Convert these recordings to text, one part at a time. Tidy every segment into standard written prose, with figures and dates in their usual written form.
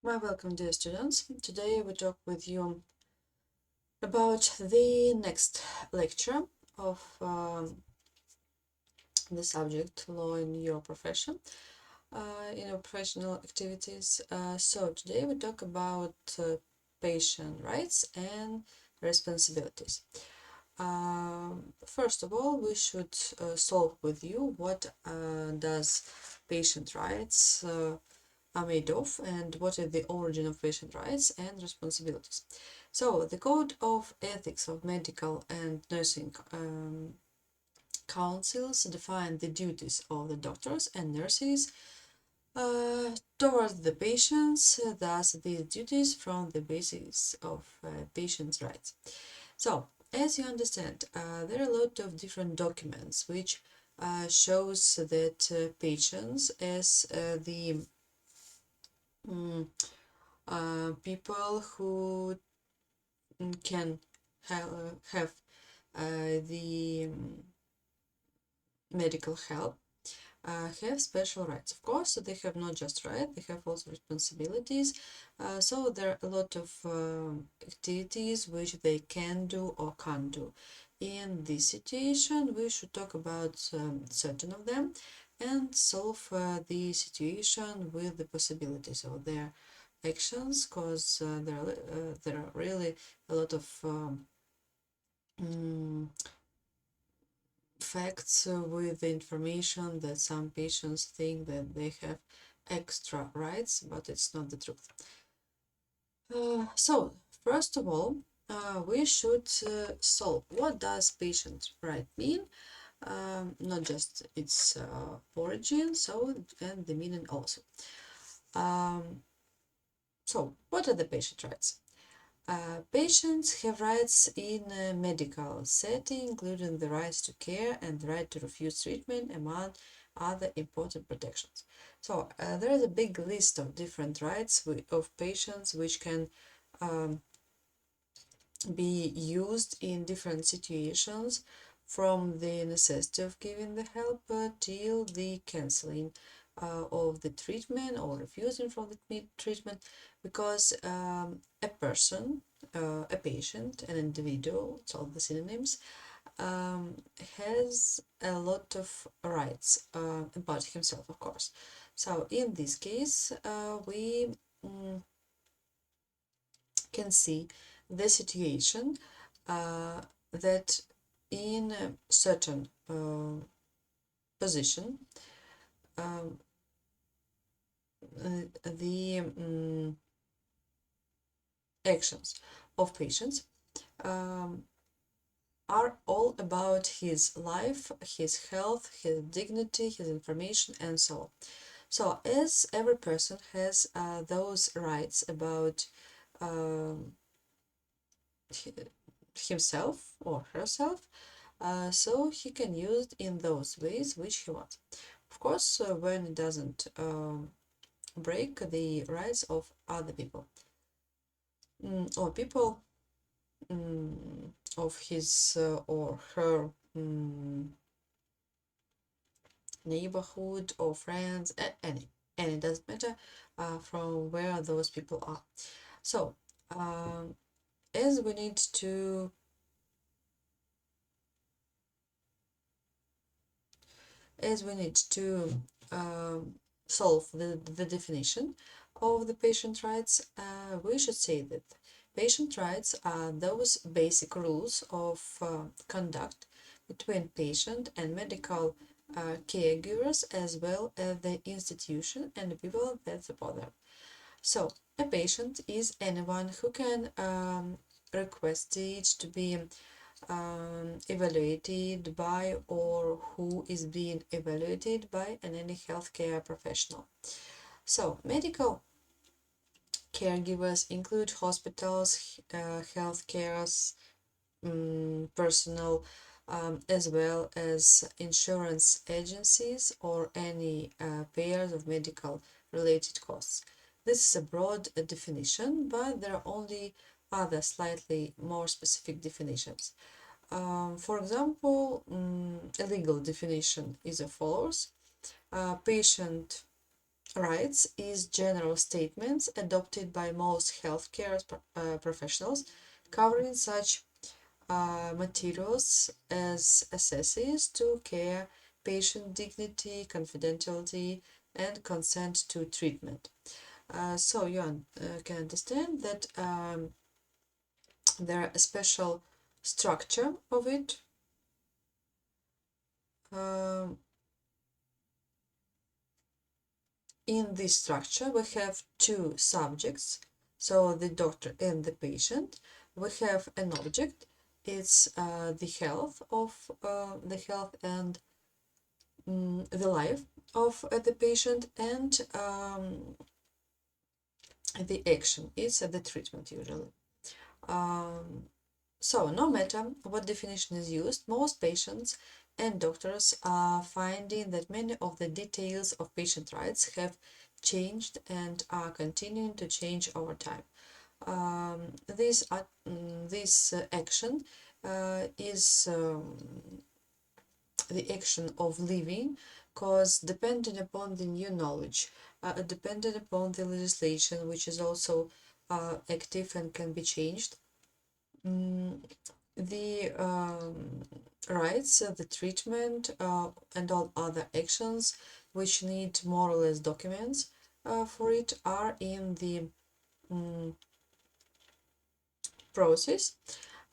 Welcome, dear students. Today we talk with you about the next lecture of the subject law in your profession, in your professional activities. So today we talk about patient rights and responsibilities. First of all, we should solve with you what does patient rights are made of and what is the origin of patient rights and responsibilities. So the Code of Ethics of Medical and Nursing Councils define the duties of the doctors and nurses towards the patients, thus these duties form the basis of patients' rights. So, as you understand, there are a lot of different documents which shows that patients as the people who can have the medical help have special rights. Of course, they have not just rights, they have also responsibilities. So there are a lot of activities which they can do or can't do. In this situation, we should talk about certain of them and solve the situation with the possibilities of their actions, because there are really a lot of facts with the information that some patients think that they have extra rights, but it's not the truth. So, first of all, we should solve what does patient right mean, not just its origin, and the meaning also. So, what are the patient rights? Patients have rights in a medical setting, including the rights to care and the right to refuse treatment, among other important protections. So there is a big list of different rights of patients which can be used in different situations, from the necessity of giving the help till the canceling of the treatment or refusing from the treatment, because a person, a patient, an individual, it's all the synonyms, has a lot of rights about himself, of course. So in this case, we can see the situation that in a certain position, the actions of patients are all about his life, his health, his dignity, his information, and so on. So, as every person has those rights about himself or herself, so he can use it in those ways which he wants. Of course, when it doesn't break the rights of other people or people of his or her neighborhood or friends, any, and it doesn't matter from where those people are. So, as we need to solve the definition of the patient rights, we should say that patient rights are those basic rules of conduct between patient and medical caregivers, as well as the institution and the people that support them. So, a patient is anyone who can request it to be evaluated by, or who is being evaluated by, any healthcare professional. So, medical caregivers include hospitals, healthcare personnel, as well as insurance agencies or any payers of medical related costs. This is a broad definition, but there are only other slightly more specific definitions. For example, a legal definition is as follows. Patient rights is general statements adopted by most healthcare professionals, covering such materials as accesses to care, patient dignity, confidentiality, and consent to treatment. So you can understand that there are a special structure of it. In this structure, we have two subjects, so the doctor and the patient. We have an object. It's the health and the life of the patient, and the action is the treatment usually. So no matter what definition is used, most patients and doctors are finding that many of the details of patient rights have changed and are continuing to change over time. This action is the action of living, because depending upon the new knowledge, depending upon the legislation, which is also active and can be changed, the rights, the treatment, and all other actions which need more or less documents for it are in the process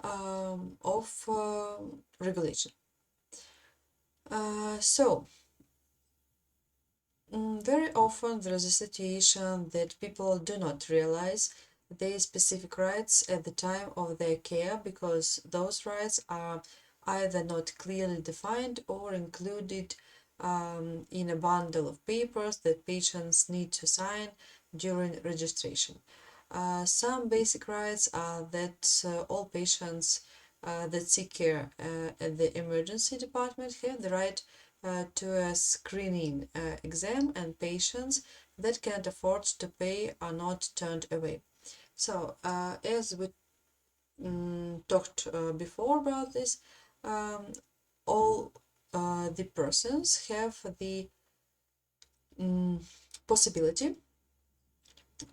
of regulation. Very often there is a situation that people do not realize their specific rights at the time of their care, because those rights are either not clearly defined or included in a bundle of papers that patients need to sign during registration. Some basic rights are that all patients that seek care at the emergency department have the right to a screening exam, and patients that can't afford to pay are not turned away. So, as we talked before about this, all the persons have the possibility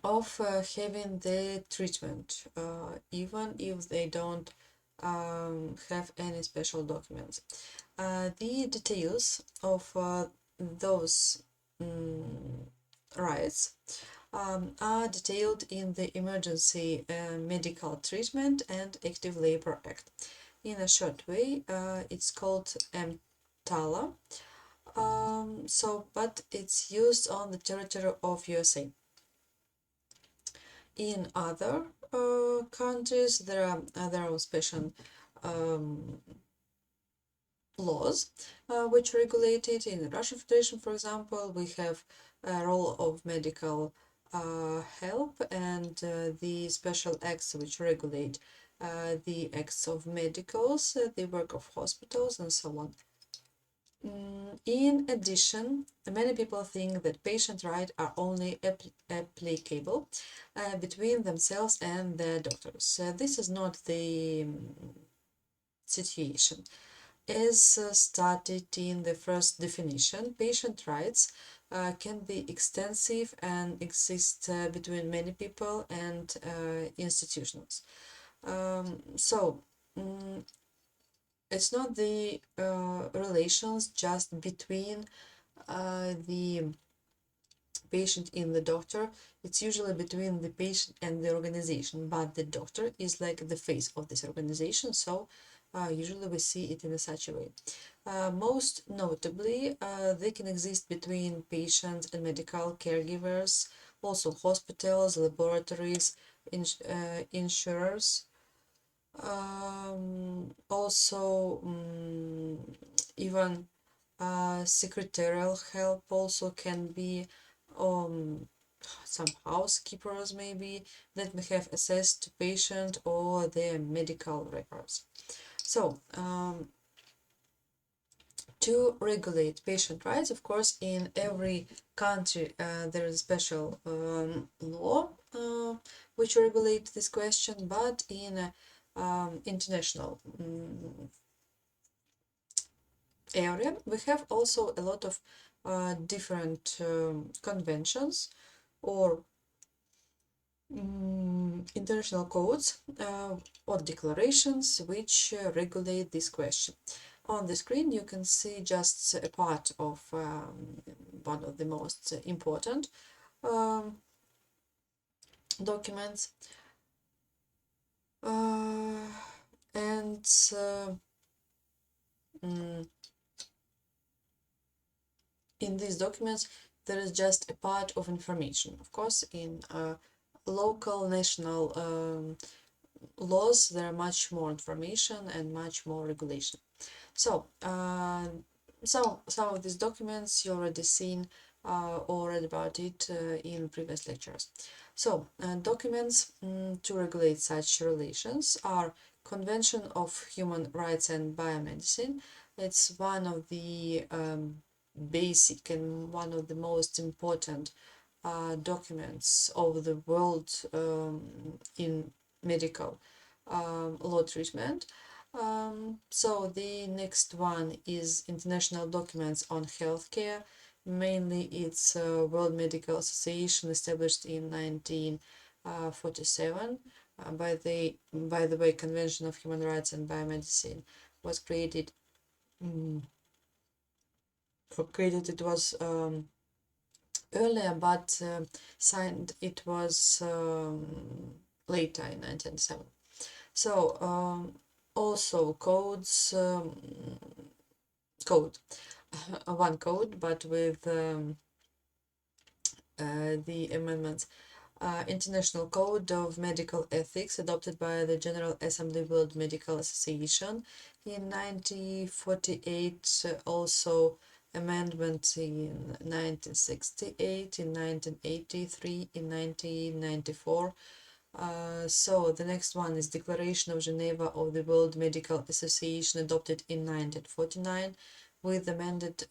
of having the treatment, even if they don't have any special documents. The details of those rights are detailed in the Emergency Medical Treatment and Active Labor Act. In a short way, it's called EMTALA, but it's used on the territory of USA. In other countries, there are their own special laws which regulate it. In the Russian Federation, for example, we have a role of medical help and the special acts which regulate the acts of medicals, the work of hospitals, and so on. In addition, many people think that patient rights are only applicable between themselves and their doctors. This is not the situation. As stated in the first definition, patient rights can be extensive and exist between many people and institutions. It's not the relations just between the patient and the doctor. It's usually between the patient and the organization, but the doctor is like the face of this organization, so usually we see it in such a way. Most notably, they can exist between patients and medical caregivers, also hospitals, laboratories, insurers, also even secretarial help also can be, some housekeepers maybe that may have access to patient or their medical records. So to regulate patient rights, of course, in every country there is a special law which regulate this question, but in international area, we have also a lot of different conventions or international codes or declarations which regulate this question. On the screen you can see just a part of one of the most important documents, and in these documents there is just a part of information. Of course, in local, national laws there are much more information and much more regulation. So some of these documents you already seen or read about it in previous lectures. So documents to regulate such relations are Convention of Human Rights and Biomedicine. It's one of the basic and one of the most important documents of the world in medical law treatment. So the next one is International Documents on Healthcare. Mainly it's World Medical Association, established in 1947. By the way, Convention of Human Rights and Biomedicine was created. It was earlier, but signed it was later in 1997. So also codes, one code, but with the amendments. International Code of Medical Ethics, adopted by the General Assembly World Medical Association in 1948, also amendment in 1968, in 1983, in 1994. So the next one is Declaration of Geneva of the World Medical Association, adopted in 1949, with amended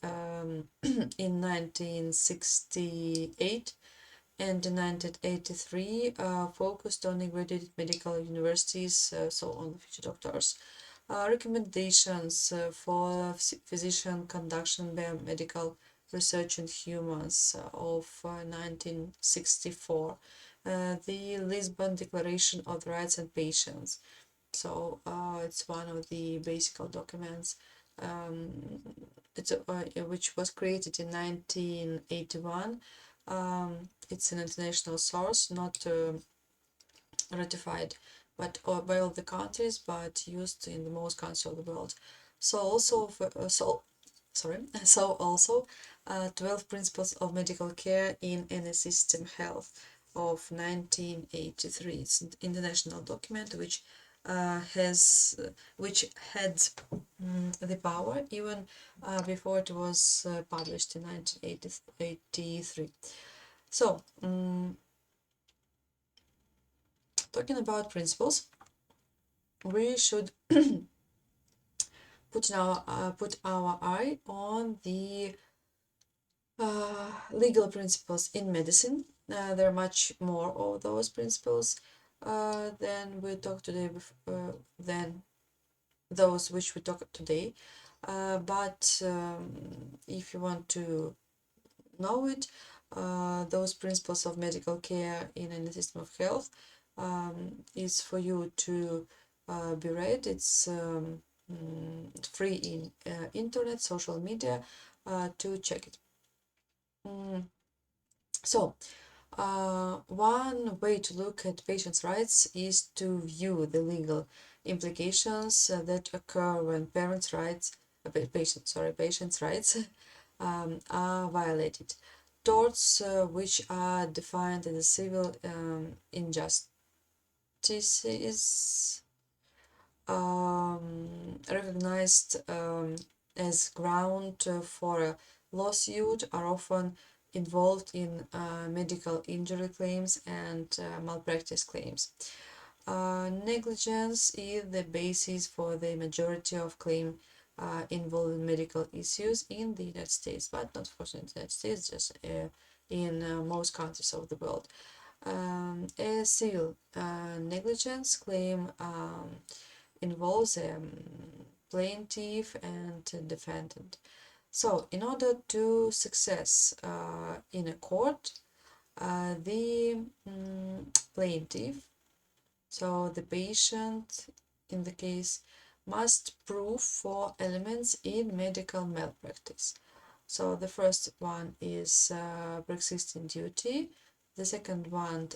in 1968, and in 1983 focused on accredited medical universities, so on future doctors. Recommendations for physician conduction biomedical research in humans of 1964. The Lisbon Declaration of the Rights of Patients. So it's one of the basic documents. Which was created in 1981. It's an international source, not ratified by all the countries, but used in the most countries of the world. So also 12 Principles of Medical Care in Any System Health of 1983. It's an international document which had the power even before it was published in 1983. So talking about principles, we should put our eye on the legal principles in medicine. There are much more of those principles than we talked today, than those which we talked today. But if you want to know it, those principles of medical care in any system of health is for you to be read. It's free in internet, social media, to check it. So one way to look at patients' rights is to view the legal implications that occur when patients' rights are violated. Torts which are defined as civil injustices recognized as ground for a lawsuit are often involved in medical injury claims and malpractice claims. Negligence is the basis for the majority of claims involving medical issues in the United States, but not for the United States, just in most countries of the world. A civil negligence claim involves a plaintiff and a defendant. So, in order to success in a court, the plaintiff, so the patient in the case, must prove 4 elements in medical malpractice. So the first one is pre-existing duty, the second one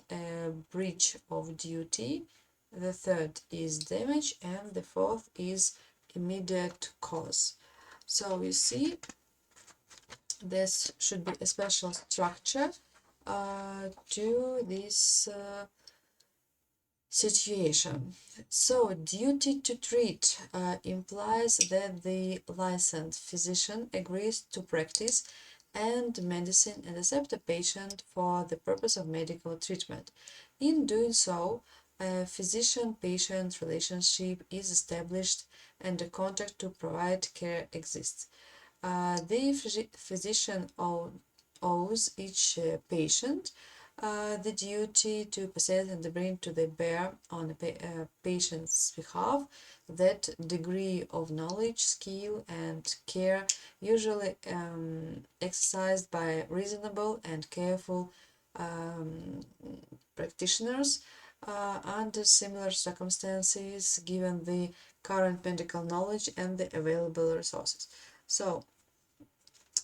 breach of duty, the third is damage, and the fourth is immediate cause. So you see, this should be a special structure to this situation. So, duty to treat implies that the licensed physician agrees to practice and medicine and accept a patient for the purpose of medical treatment. In doing so, a physician-patient relationship is established and a contract to provide care exists. The physician owes each patient the duty to possess and bring to the bear on a patient's behalf that degree of knowledge, skill, and care usually exercised by reasonable and careful practitioners under similar circumstances given the current medical knowledge and the available resources. So,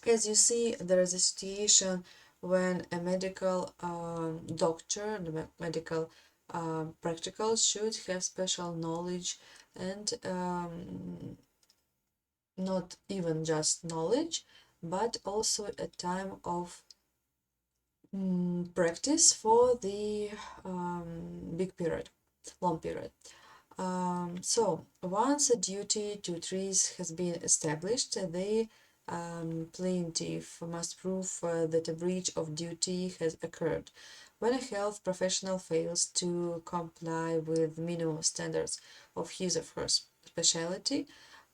as you see, there is a situation when a medical doctor, the medical practical should have special knowledge and not even just knowledge, but also a time of practice for the big period, long period. So once a duty to treat has been established, the plaintiff must prove that a breach of duty has occurred. When a health professional fails to comply with minimum standards of his or her specialty,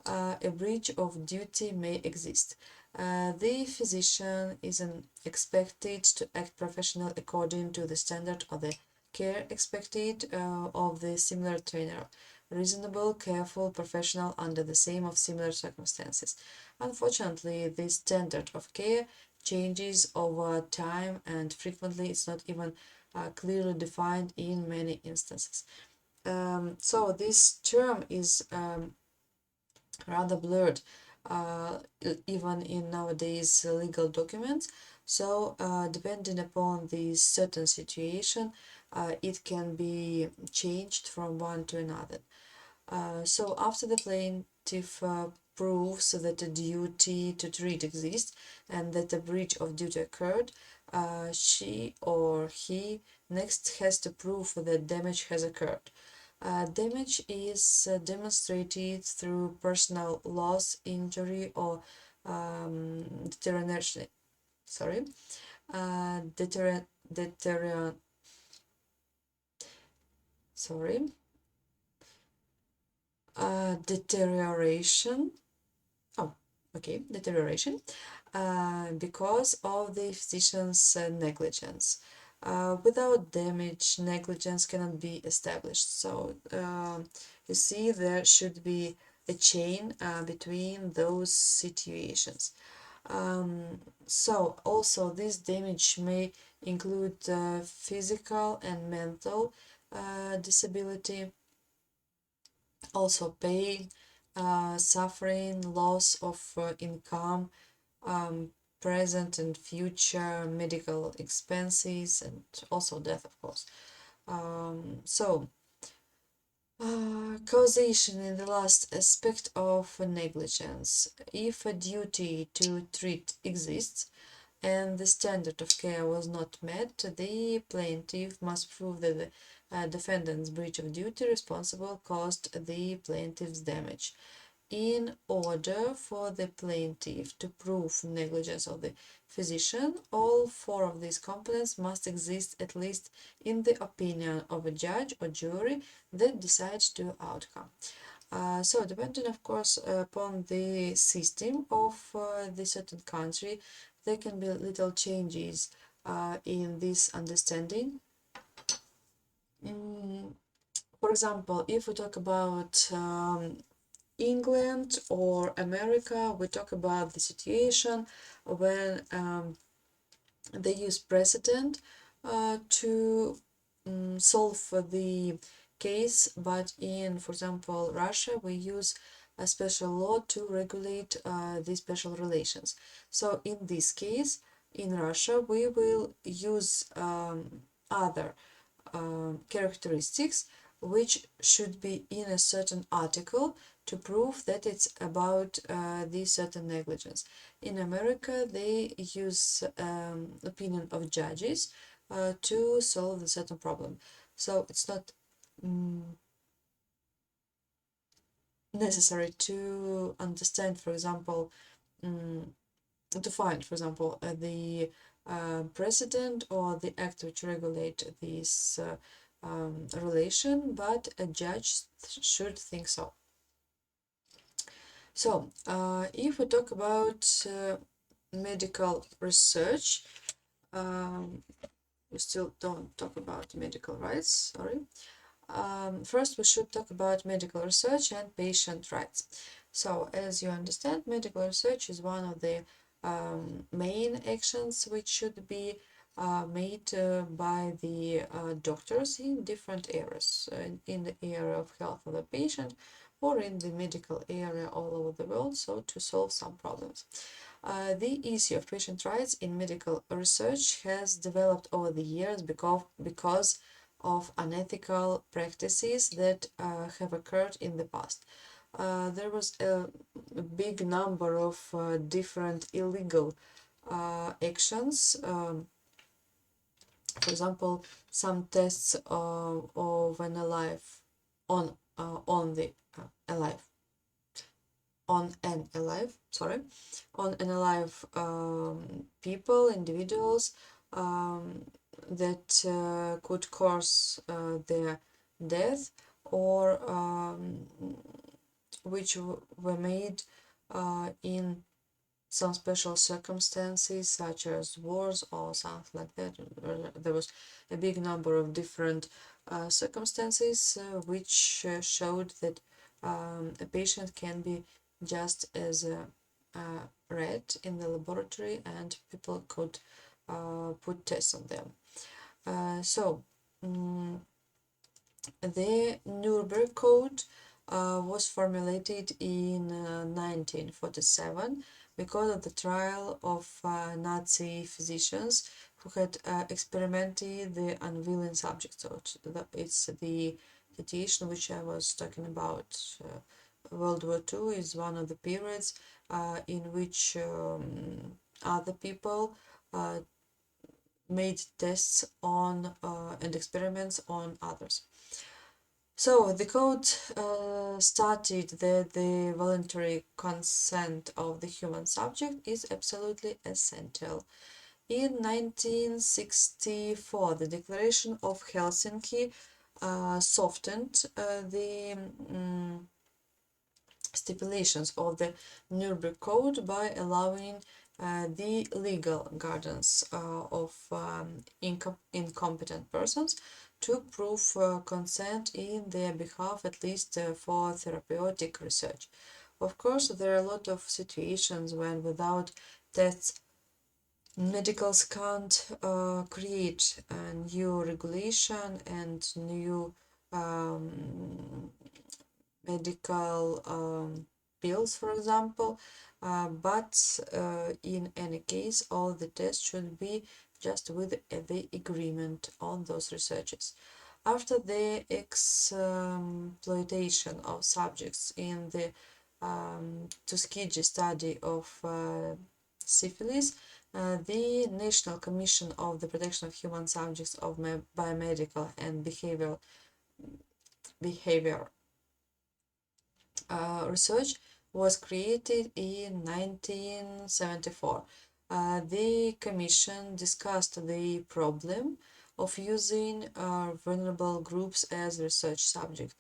a breach of duty may exist. The physician is expected to act professional according to the standard of the care expected of the similar trainer, reasonable, careful, professional under the same of similar circumstances. Unfortunately, this standard of care changes over time and frequently it's not even clearly defined in many instances. So this term is rather blurred even in nowadays legal documents. So depending upon the certain situation, it can be changed from one to another. So after the plaintiff proves that a duty to treat exists and that a breach of duty occurred, she or he next has to prove that damage has occurred. Damage is demonstrated through personal loss, injury, or deterioration. Sorry, deterioration. Oh, okay, deterioration because of the physician's negligence. Without damage, negligence cannot be established. So you see, there should be a chain between those situations. So also this damage may include physical and mental disability, also pain, suffering, loss of income, present and future medical expenses, and also death, of course. Causation in the last aspect of negligence. If a duty to treat exists and the standard of care was not met, the plaintiff must prove that the defendant's breach of duty responsible caused the plaintiff's damage. In order for the plaintiff to prove negligence of the physician, all 4 of these components must exist at least in the opinion of a judge or jury that decides to outcome. So depending, of course, upon the system of the certain country, there can be little changes in this understanding. For example, if we talk about England or America, we talk about the situation when they use precedent to solve the case, but in, for example, Russia, we use a special law to regulate these special relations. So in this case, in Russia, we will use other characteristics which should be in a certain article to prove that it's about this certain negligence. In America, they use opinion of judges to solve a certain problem. So it's not necessary to understand, for example, to find, for example, the precedent or the act which regulate this relation, but a judge should think so. So, if we talk about medical research, we still don't talk about medical rights, sorry. First, we should talk about medical research and patient rights. So, as you understand, medical research is one of the main actions which should be made by the doctors in different areas, in the area of health of the patient or in the medical area all over the world, so to solve some problems. The issue of patient rights in medical research has developed over the years because of unethical practices that have occurred in the past. There was a big number of different illegal actions. For example, some tests of an alive on the alive on an alive people, individuals that could cause their death, or which were made in some special circumstances, such as wars or something like that. There was a big number of different circumstances which showed that a patient can be just as a rat in the laboratory, and people could put tests on them. So the Nuremberg Code was formulated in 1947 because of the trial of Nazi physicians who had experimented the unwilling subjects. So it's the situation which I was talking about. World War II is one of the periods in which other people made tests on and experiments on others. So the code stated that the voluntary consent of the human subject is absolutely essential. In 1964, the Declaration of Helsinki softened the stipulations of the Nuremberg Code by allowing the legal guidance of incompetent persons to prove consent in their behalf, at least for therapeutic research. Of course, there are a lot of situations when without tests, medicals can't create a new regulation and new medical pills, for example, but in any case, all the tests should be just with the agreement on those researches. After the exploitation of subjects in the Tuskegee study of syphilis, the National Commission of the Protection of Human Subjects of Biomedical and Behavior Research was created in 1974. The Commission discussed the problem of using vulnerable groups as research subject.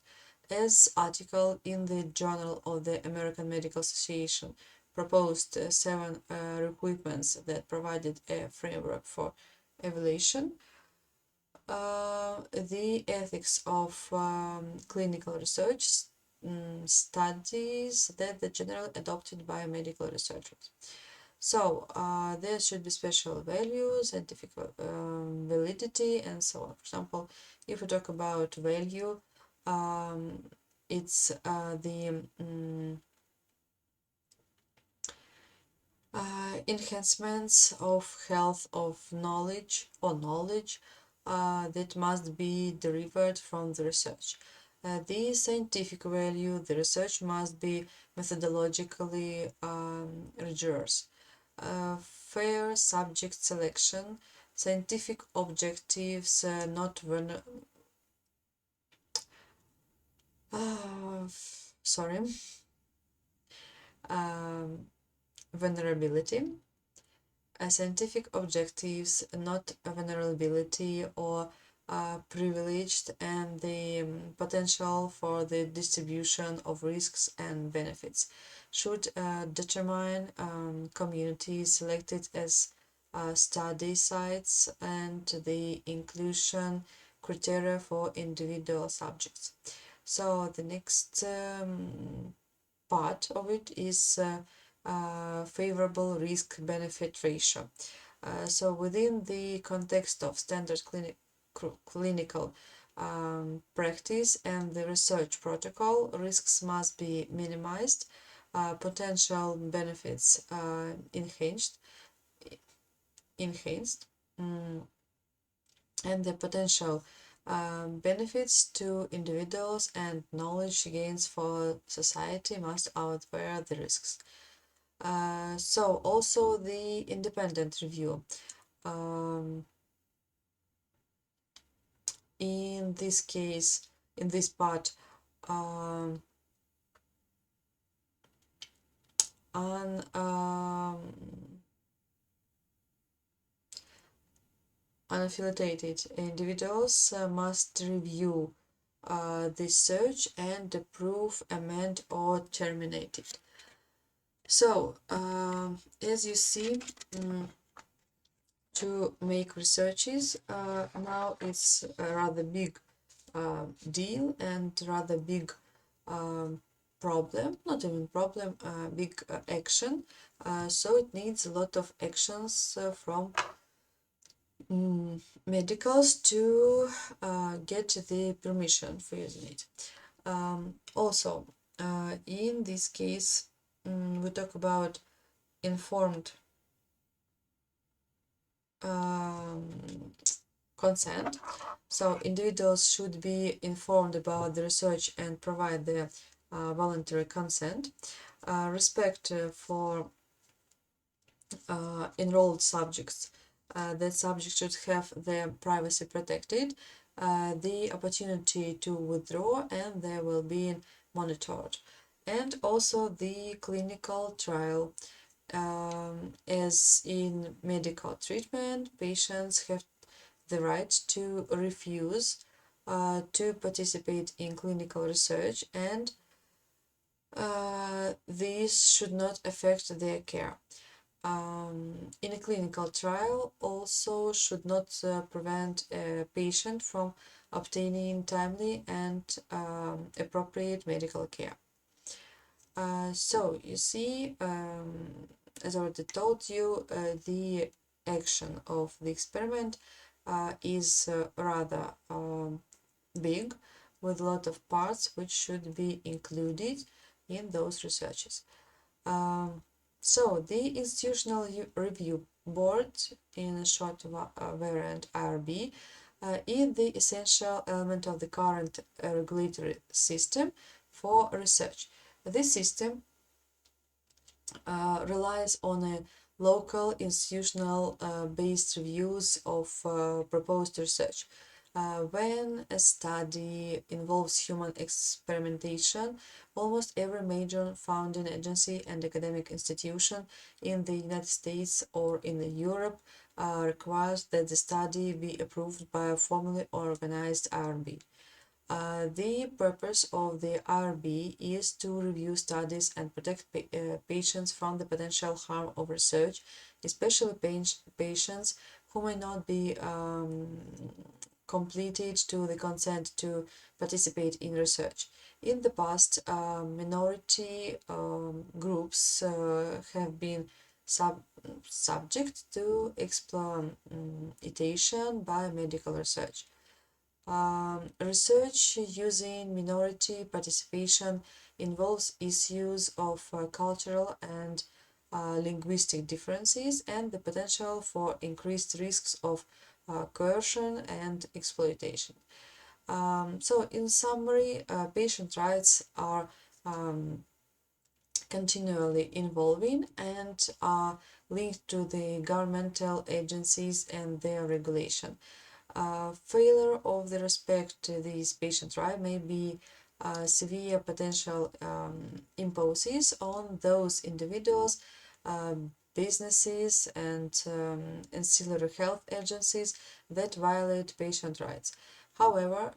As article in the Journal of the American Medical Association proposed 7 requirements that provided a framework for evaluation. The ethics of clinical research studies that are generally adopted by medical researchers. So there should be special value, scientific validity, and so on. For example, if we talk about value, it's the enhancements of health of knowledge or knowledge that must be derived from the research. The scientific value, the research must be methodologically rigorous. Fair subject selection, scientific objectives, not sorry, vulnerability. Scientific objectives, not vulnerability or privileged, and the potential for the distribution of risks and benefits should determine communities selected as study sites and the inclusion criteria for individual subjects. So the next part of it is favorable risk-benefit ratio. So within the context of standard clinical practice and the research protocol, risks must be minimized, potential benefits enhanced, and the potential benefits to individuals and knowledge gains for society must outweigh the risks. So also the independent review. In this case, in this part, unaffiliated individuals must review the search and approve, amend, or terminate it. So, as you see, to make researches, now it's a rather big deal and rather big problem, not even problem, big action. So it needs a lot of actions from medicals to get the permission for using it. Also, in this case, we talk about informed consent. So individuals should be informed about the research and provide the voluntary consent. Respect for enrolled subjects. That subject should have their privacy protected, the opportunity to withdraw, and their well-being monitored. And also the clinical trial. As in medical treatment, patients have the right to refuse to participate in clinical research, and this should not affect their care. In a clinical trial, also should not prevent a patient from obtaining timely and appropriate medical care. So you see, as I already told you, the action of the experiment is rather big, with a lot of parts which should be included in those researches. So the Institutional Review Board, in short variant IRB, is the essential element of the current regulatory system for research. This system relies on a local institutional based reviews of proposed research. When a study involves human experimentation, almost every major founding agency and academic institution in the United States or in Europe requires that the study be approved by a formally organized IRB. The purpose of the IRB is to review studies and protect patients from the potential harm of research, especially patients who may not be completed to the consent to participate in research. In the past, minority groups have been subject to exploitation by medical research. Research using minority participation involves issues of cultural and linguistic differences and the potential for increased risks of coercion and exploitation. So, in summary, patient rights are continually evolving and are linked to the governmental agencies and their regulation. Failure of the respect to these patient rights may be severe potential imposes on those individuals, businesses, and ancillary health agencies that violate patient rights. However,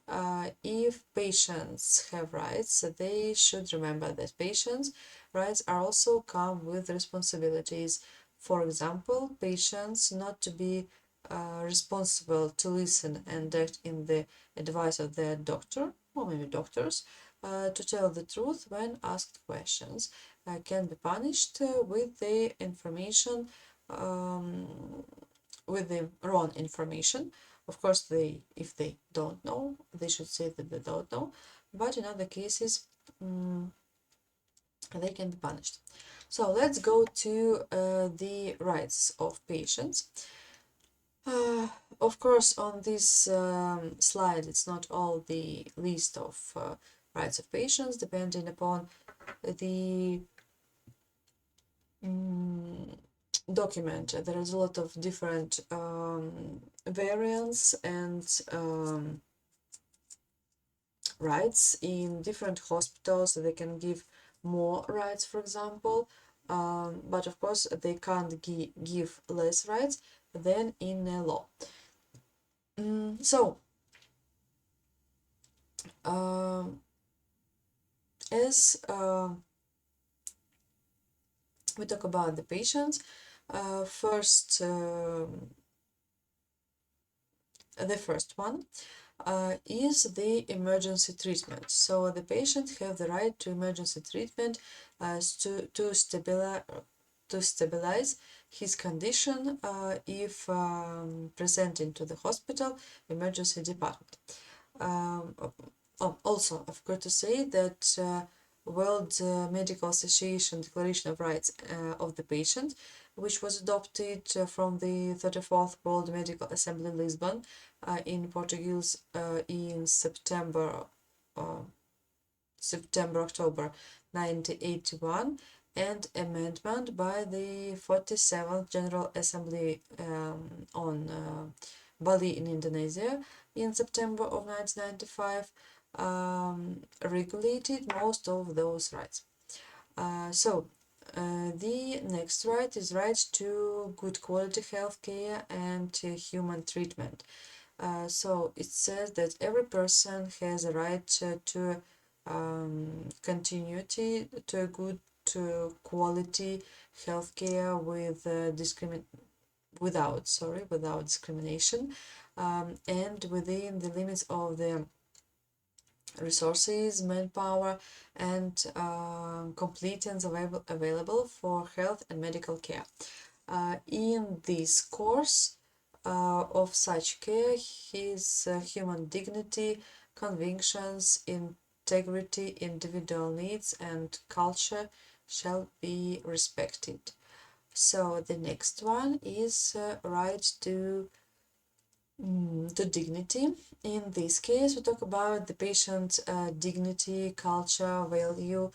if patients have rights, they should remember that patients' rights are also come with responsibilities. For example, patients not to be responsible to listen and act in the advice of their doctor, or maybe doctors, to tell the truth when asked questions, can be punished with the information, with the wrong information. Of course, if they don't know, they should say that they don't know, but in other cases, they can be punished. So let's go to the rights of patients. Of course, on this slide, it's not all the list of rights of patients, depending upon the document. There is a lot of different variants and rights in different hospitals. They can give more rights, for example, but of course, they can't give less rights than in a law. So, as we talk about the patients, first, the first one is the emergency treatment. So the patient have the right to emergency treatment to stabilize his condition if presenting to the hospital emergency department. Also, I've got to say that World Medical Association Declaration of Rights of the Patient, which was adopted from the 34th World Medical Assembly Lisbon in Portuguese in September, October 1981, and amendment by the 47th General Assembly on Bali in Indonesia in September of 1995, regulated most of those rights. The next right is right to good quality healthcare and human treatment. So it says that every person has a right to continuity, to a good quality healthcare without discrimination, and within the limits of the resources, manpower, and competence available for health and medical care. In this course of such care, his human dignity, convictions, integrity, individual needs, and culture shall be respected. So the next one is right to dignity. In this case, we talk about the patient's dignity, culture, value,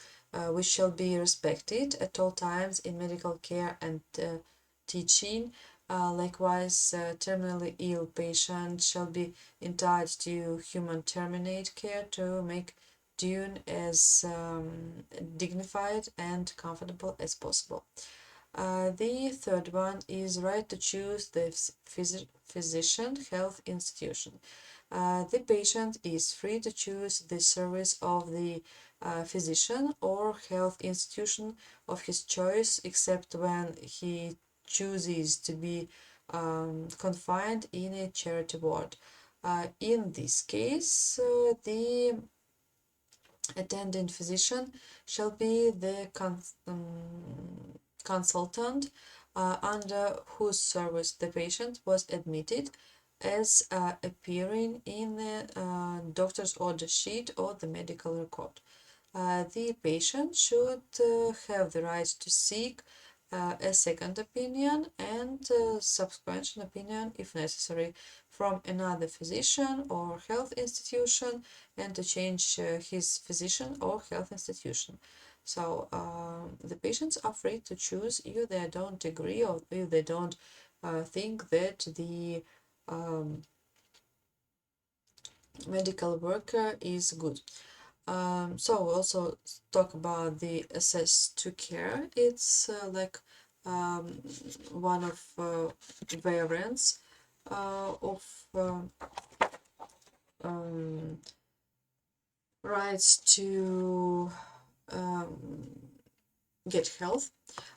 which shall be respected at all times in medical care and teaching. Likewise, terminally ill patient shall be entitled to human terminate care to make due as dignified and comfortable as possible. The third one is right to choose the physician health institution. The patient is free to choose the service of the physician or health institution of his choice, except when he chooses to be confined in a charity ward. In this case, the attending physician shall be the consultant under whose service the patient was admitted, as appearing in the doctor's order sheet or the medical record. The patient should have the right to seek a second opinion and subsequent opinion, if necessary, from another physician or health institution, and to change his physician or health institution. So the patients are free to choose if they don't agree or if they don't think that the medical worker is good. So we'll also talk about the access to care. It's like one of variants of rights to get health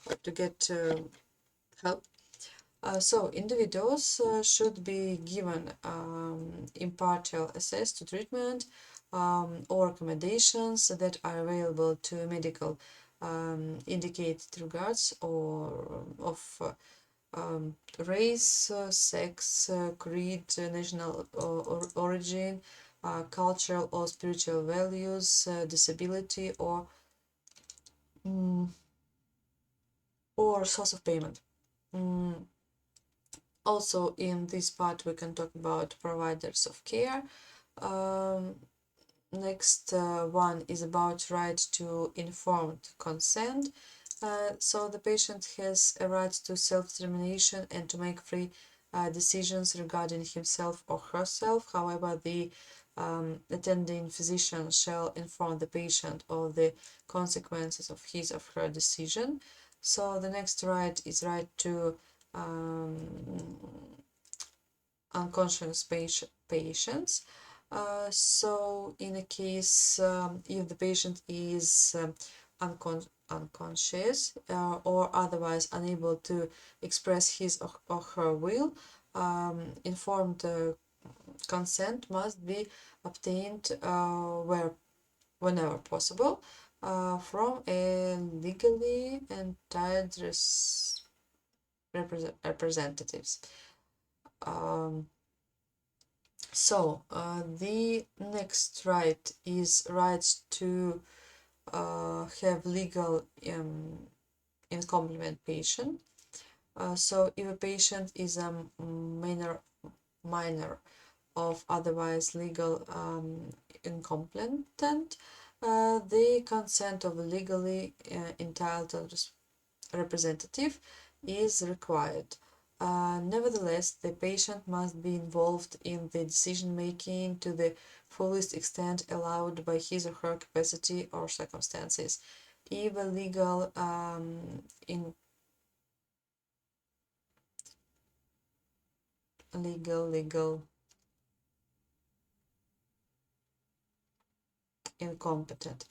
or to get help. So individuals should be given impartial access to treatment or accommodations that are available to medical indicated regards or of race, sex, creed, national origin, cultural or spiritual values, disability, or source of payment. Also, in this part, we can talk about providers of care. Next one is about right to informed consent. So the patient has a right to self-determination and to make free decisions regarding himself or herself. However, the attending physician shall inform the patient of the consequences of his or her decision. So the next right is right to unconscious patients. So in a case if the patient is unconscious or otherwise unable to express his or her will, informed consent must be obtained whenever possible from a legally entitled representatives. So the next right is rights to have legal incompetent patient. So if a patient is a minor of otherwise legal incompetent, the consent of a legally entitled representative is required. Nevertheless, the patient must be involved in the decision making to the fullest extent allowed by his or her capacity or circumstances. If a legal incompetent,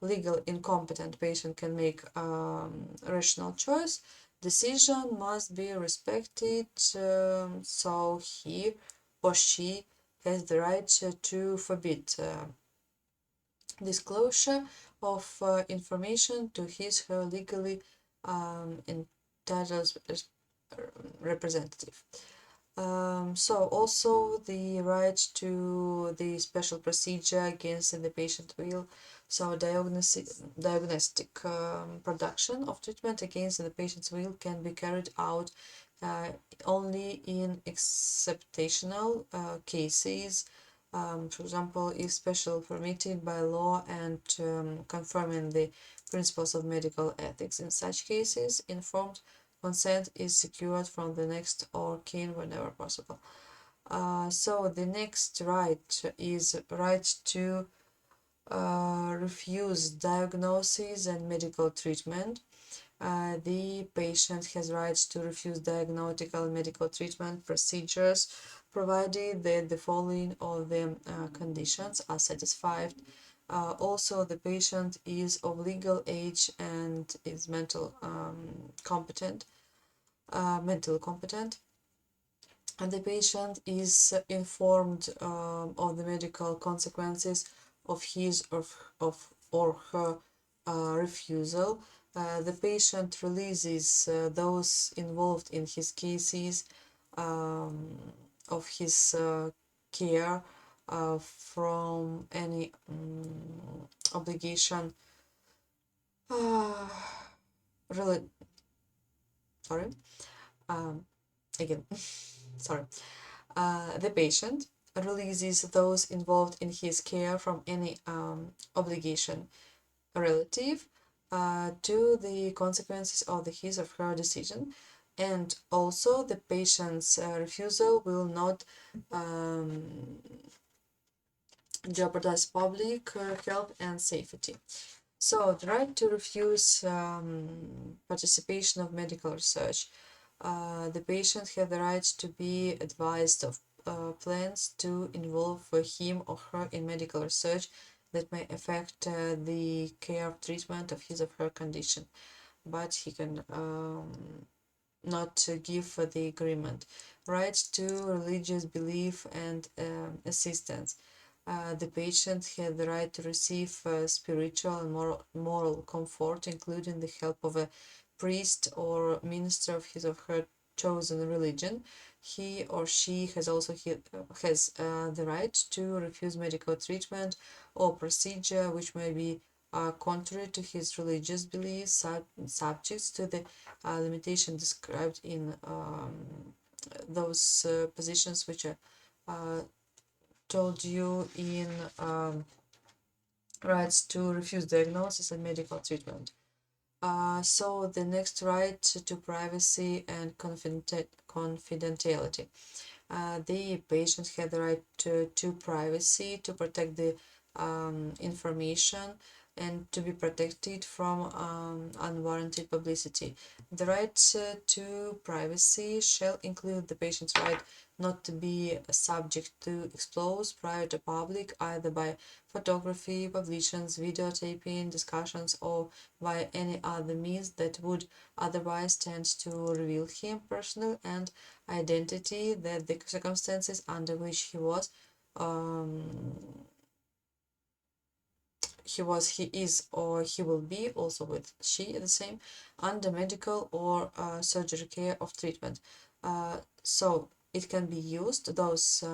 legal incompetent patient can make rational choice, decision must be respected, so he or she has the right to forbid disclosure of information to his or her legally entitled representative. So also the right to the special procedure against the patient will. So diagnostic production of treatment against the patient's will can be carried out only in exceptional cases. For example, if special permitted by law and confirming the principles of medical ethics. In such cases, informed consent is secured from the next of kin whenever possible. So the next right is right to refuse diagnosis and medical treatment. The patient has rights to refuse diagnostic medical treatment procedures provided that the following of the conditions are satisfied. Also, the patient is of legal age and is mentally competent. the patient is informed of the medical consequences of his or her refusal. The patient releases those involved in his cases of his care from any obligation. Really, sorry. Again, sorry. The patient releases those involved in his care from any obligation relative to the consequences of his or her decision, and also the patient's refusal will not jeopardize public health and safety. So the right to refuse participation of medical research. The patient has the right to be advised of plans to involve him or her in medical research that may affect the care of treatment of his or her condition, but he can not give the agreement. Right to religious belief and assistance. The patient has the right to receive spiritual and moral comfort, including the help of a priest or minister of his or her chosen religion. He or she has also has the right to refuse medical treatment or procedure which may be contrary to his religious beliefs, subject to the limitation described in those positions which I told you in rights to refuse diagnosis and medical treatment. So the next right to privacy and confidentiality. The patient had the right to privacy, to protect the information and to be protected from unwarranted publicity. The right to privacy shall include the patient's right not to be subject to exposed prior to public, either by photography, publications, videotaping, discussions, or by any other means that would otherwise tend to reveal him personal and identity, that the circumstances under which he is, or he will be, also with she the same, under medical or surgery care of treatment. So it can be used, those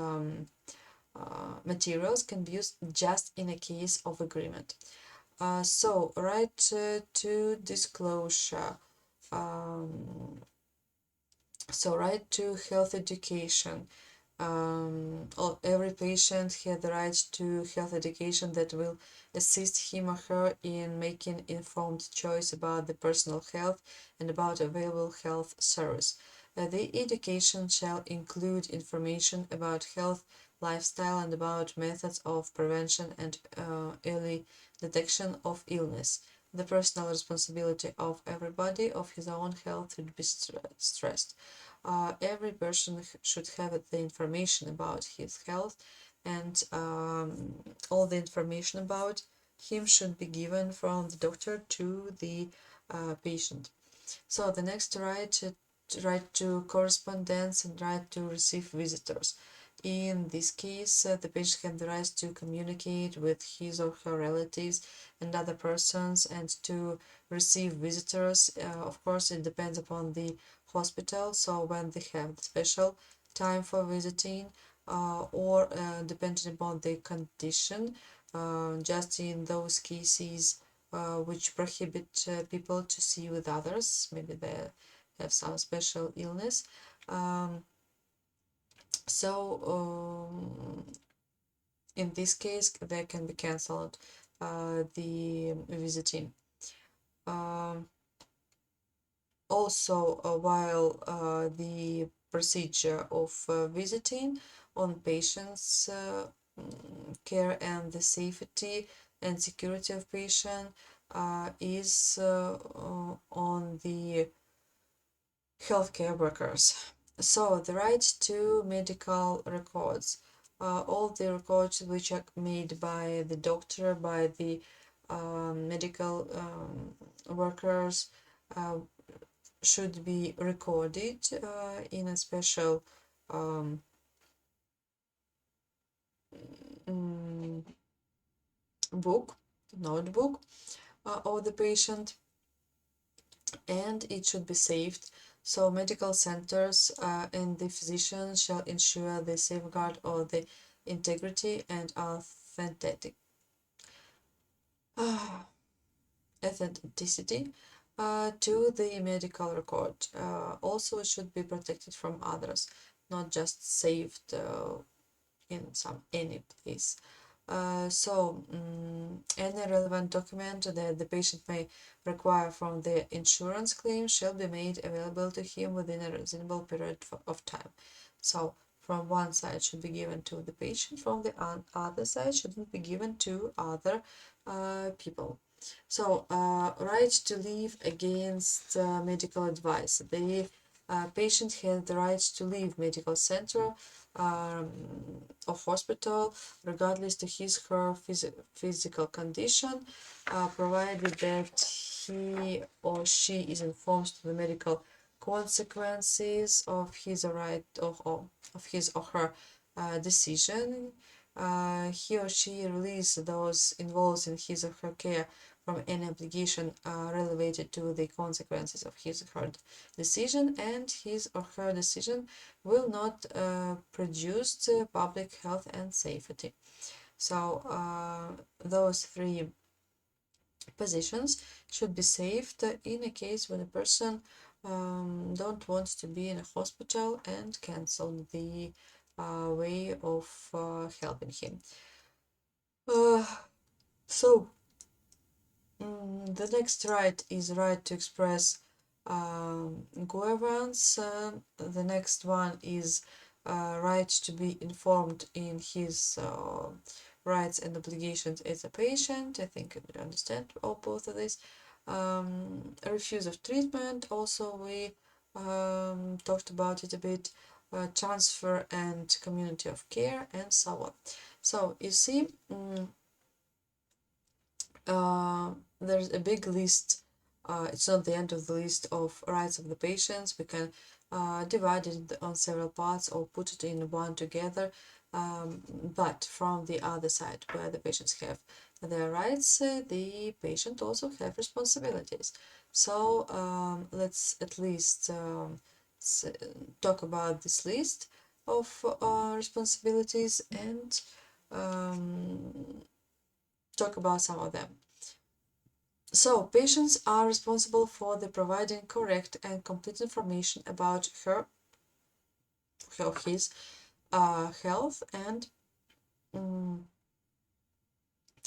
materials can be used just in a case of agreement. So right to disclosure. So right to health education. Every patient has the right to health education that will assist him or her in making informed choice about the personal health and about available health service. The education shall include information about health, lifestyle, and about methods of prevention and early detection of illness. The personal responsibility of everybody of his own health should be stressed. Every person should have the information about his health, and all the information about him should be given from the doctor to the patient. So the next right to correspondence and right to receive visitors. In this case, the patient has the right to communicate with his or her relatives and other persons and to receive visitors. Of course, it depends upon the hospital, so when they have special time for visiting or depending upon the condition, just in those cases which prohibit people to see with others, maybe they have some special illness. In this case, they can be cancelled the visiting. Also, while the procedure of visiting on patients' care and the safety and security of patient is on the healthcare workers. So the right to medical records. All the records which are made by the doctor, by the medical workers should be recorded in a special notebook of the patient, and it should be saved. So medical centers and the physicians shall ensure the safeguard of the integrity and authenticity to the medical record. Also, it should be protected from others, not just saved in any place. Any relevant document that the patient may require from the insurance claim shall be made available to him within a reasonable period of time. So from one side should be given to the patient, from the other side shouldn't be given to other people. So, right to leave against medical advice. The patient has the right to leave medical center or hospital, regardless to his or her physical condition, provided that he or she is informed of the medical consequences of his or her decision. He or she release those involved in his or her care from any obligation related to the consequences of his or her decision, and his or her decision will not produce public health and safety. So those three positions should be saved in a case when a person don't want to be in a hospital and cancel the way of helping him. So the next right is right to express grievance. The next one is right to be informed in his rights and obligations as a patient. I think you understand all both of these. Refuse of treatment, also we talked about it a bit. Transfer and community of care, and so on. So you see, there's a big list. It's not the end of the list of rights of the patients. We can divide it on several parts or put it in one together. But from the other side, where the patients have their rights, the patient also have responsibilities. So let's at least talk about this list of responsibilities and talk about some of them. So, patients are responsible for the providing correct and complete information about his health and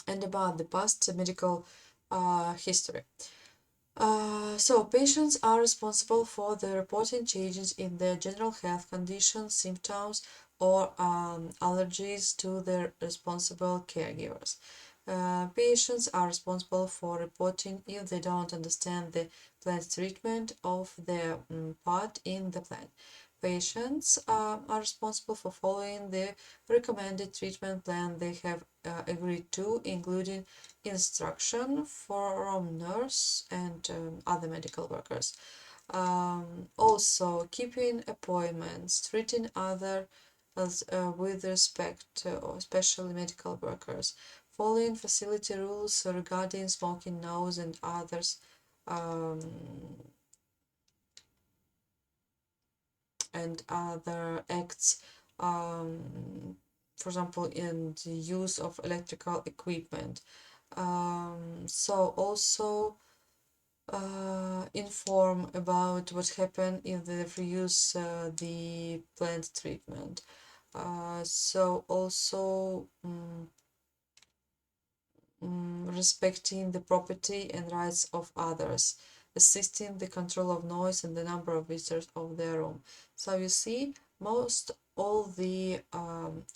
about the past medical history. So, patients are responsible for the reporting changes in their general health conditions, symptoms, or allergies to their responsible caregivers. Patients are responsible for reporting if they don't understand the plan's treatment of their part in the plan. Patients are responsible for following the recommended treatment plan they have agreed to, including instruction from nurse and other medical workers. Also, keeping appointments, treating others with respect, especially medical workers, following facility rules regarding smoking nose and others, and other acts, for example, in the use of electrical equipment. So also inform about what happened if they refuse the planned treatment. So also respecting the property and rights of others, assisting the control of noise and the number of visitors of their room. So you see, most all the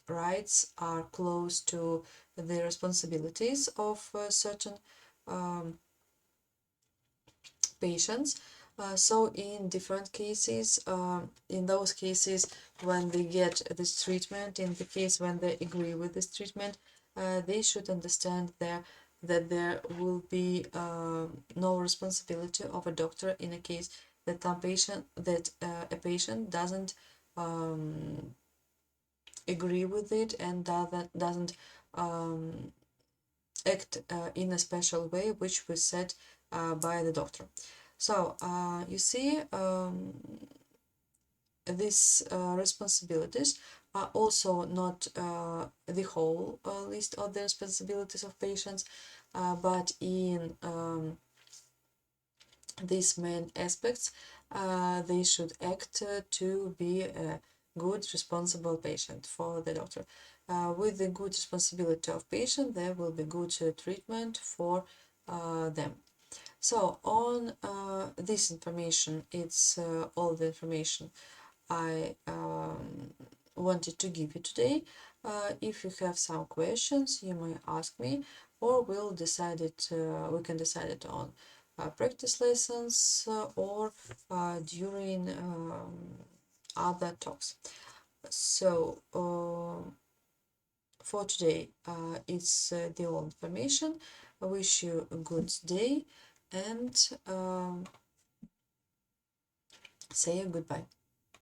rights are close to the responsibilities of certain patients. So in different cases, in those cases when they get this treatment, in the case when they agree with this treatment, they should understand that there will be no responsibility of a doctor in a case that a patient doesn't agree with it and doesn't act in a special way which was set by the doctor. So you see, these responsibilities are also not the whole list of the responsibilities of patients, but in these main aspects they should act to be a good responsible patient for the doctor. With the good responsibility of patient, there will be good treatment for them. So on this information, it's all the information I wanted to give you today. If you have some questions, you may ask me, or we can decide it on practice lessons or during other talks. So for today, it's the all information. I wish you a good day and say a goodbye.